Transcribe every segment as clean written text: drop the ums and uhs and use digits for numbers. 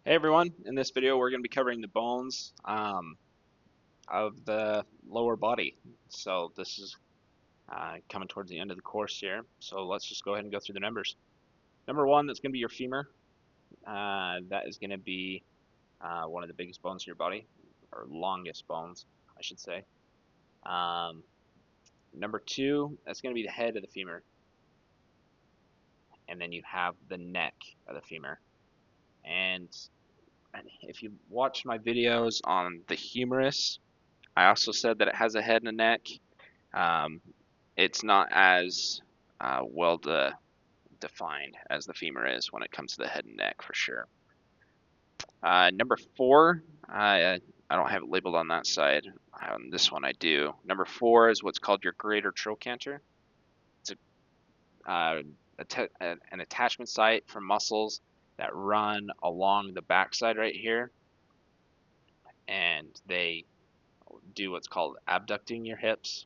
Hey everyone, in this video we're going to be covering the bones of the lower body. So this is coming towards the end of the course here. So let's just go ahead and go through the numbers. Number one, that's going to be your femur. That is going to be one of the biggest bones in your body, or longest bones, I should say. Um, Number two, that's going to be the head of the femur. And then you have the neck of the femur. And if you watch my videos on the humerus, I also said that it has a head and a neck. Um, it's not as well defined as the femur is when it comes to the head and neck for sure. Number four, I don't have it labeled on that side. On this one I do. Number four is what's called your greater trochanter. It's an attachment site for muscles that run along the backside right here, and they do what's called abducting your hips.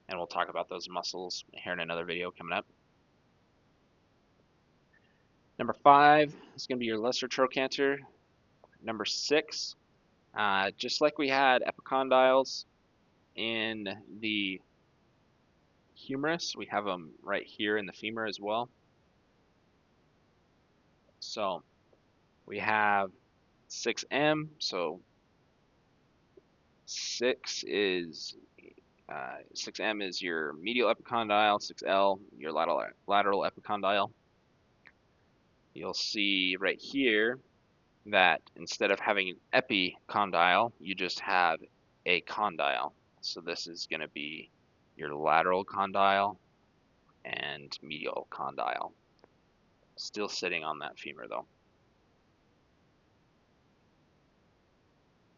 And we'll talk about those muscles here in another video coming up. Number five is going to be your lesser trochanter. Number six, just like we had epicondyles in the humerus, we have them right here in the femur as well. So we have 6M, so 6M is your medial epicondyle, 6L your lateral epicondyle. You'll see right here that instead of having an epicondyle, you just have a condyle. So this is going to be your lateral condyle and medial condyle. Still sitting on that femur though.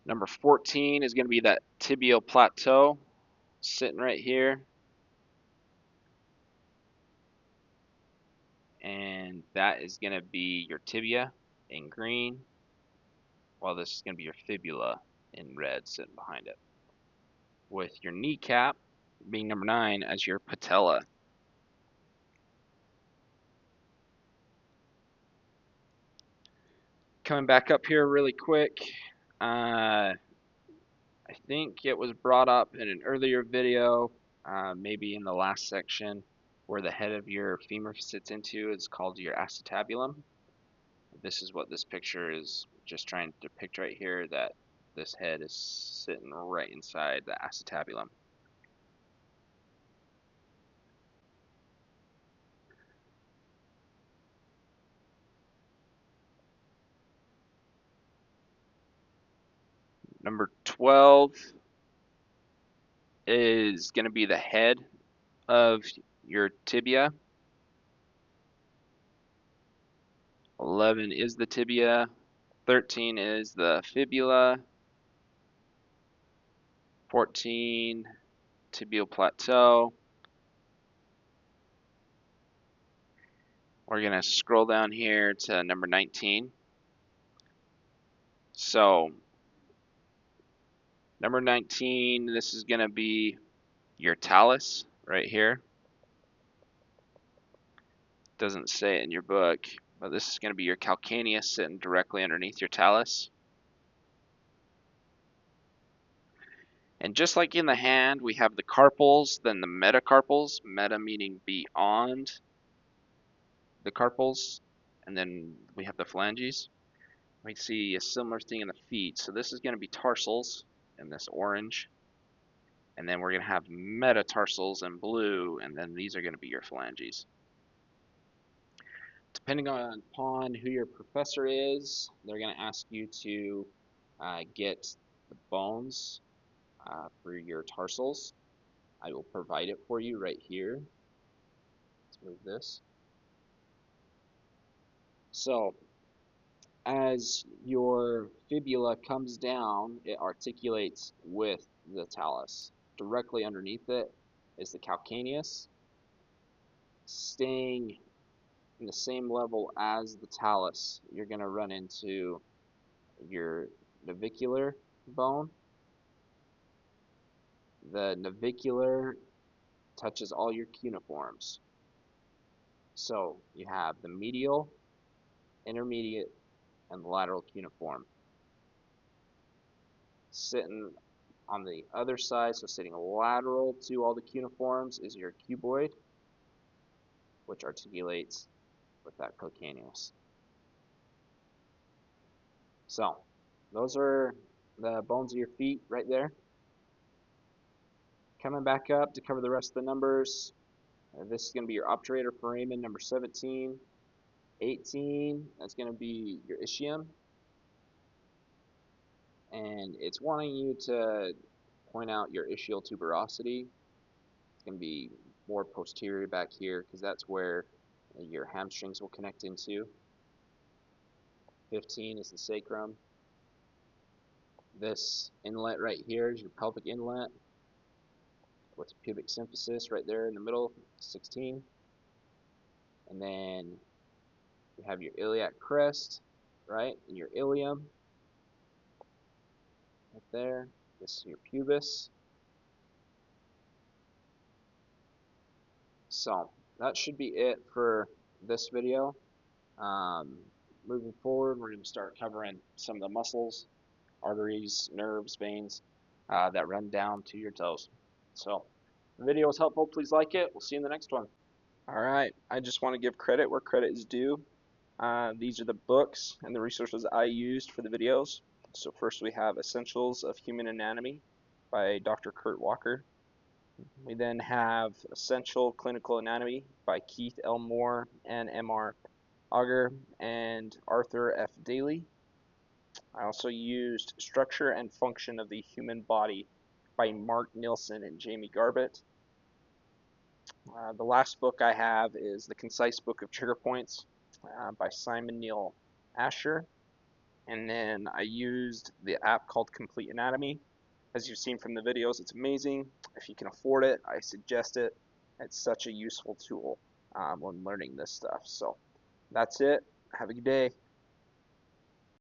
Number 14 is going to be that tibial plateau, sitting right here. And that is going to be your tibia in green, while this is going to be your fibula in red sitting behind it. With your kneecap being number 9 as your patella. Coming back up here really quick, I think it was brought up in an earlier video, maybe in the last section, where the head of your femur sits into is called your acetabulum. This is what this picture is just trying to depict right here, that this head is sitting right inside the acetabulum. Number 12 is going to be the head of your tibia. 11 is the tibia. 13 is the fibula. 14, tibial plateau. We're going to scroll down here to number 19. So, number 19, this is going to be your talus right here. Doesn't say it in your book, but this is going to be your calcaneus sitting directly underneath your talus. And just like in the hand, we have the carpals, then the metacarpals, meta meaning beyond the carpals, and then we have the phalanges. We see a similar thing in the feet. So this is going to be tarsals in this orange, and then we're going to have metatarsals in blue, and then these are going to be your phalanges. Depending upon who your professor is, they're going to ask you to get the bones for your tarsals. I will provide it for you right here. Let's move this. So as your fibula comes down, it articulates with the talus. Directly underneath it is the calcaneus, staying in the same level as the talus. You're going to run into your navicular bone. The navicular touches all your cuneiforms. So you have the medial, intermediate, and the lateral cuneiform. Sitting on the other side, so sitting lateral to all the cuneiforms, is your cuboid, which articulates with that calcaneus. So, those are the bones of your feet right there. Coming back up to cover the rest of the numbers. This is going to be your obturator foramen, number 17. 18, that's going to be your ischium. And it's wanting you to point out your ischial tuberosity. It's going to be more posterior back here because that's where your hamstrings will connect into. 15 is the sacrum. This inlet right here is your pelvic inlet with pubic symphysis right there in the middle, 16. And then you have your iliac crest, right, and your ilium right there. This is your pubis. So that should be it for this video. Moving forward, we're going to start covering some of the muscles, arteries, nerves, veins that run down to your toes. So if the video was helpful, please like it. We'll see you in the next one. All right, I just want to give credit where credit is due. These are the books and the resources I used for the videos. So first we have Essentials of Human Anatomy by Dr. Kurt Walker. We then have Essential Clinical Anatomy by Keith L. Moore and M.R. Auger and Arthur F. Daly. I also used Structure and Function of the Human Body by Mark Nilsson and Jamie Garbett. The last book I have is The Concise Book of Trigger Points by Simon Neil Asher. And then I used the app called Complete Anatomy. As you've seen from the videos, it's amazing. If you can afford it, I suggest it. It's such a useful tool when learning this stuff. So that's it. Have a good day.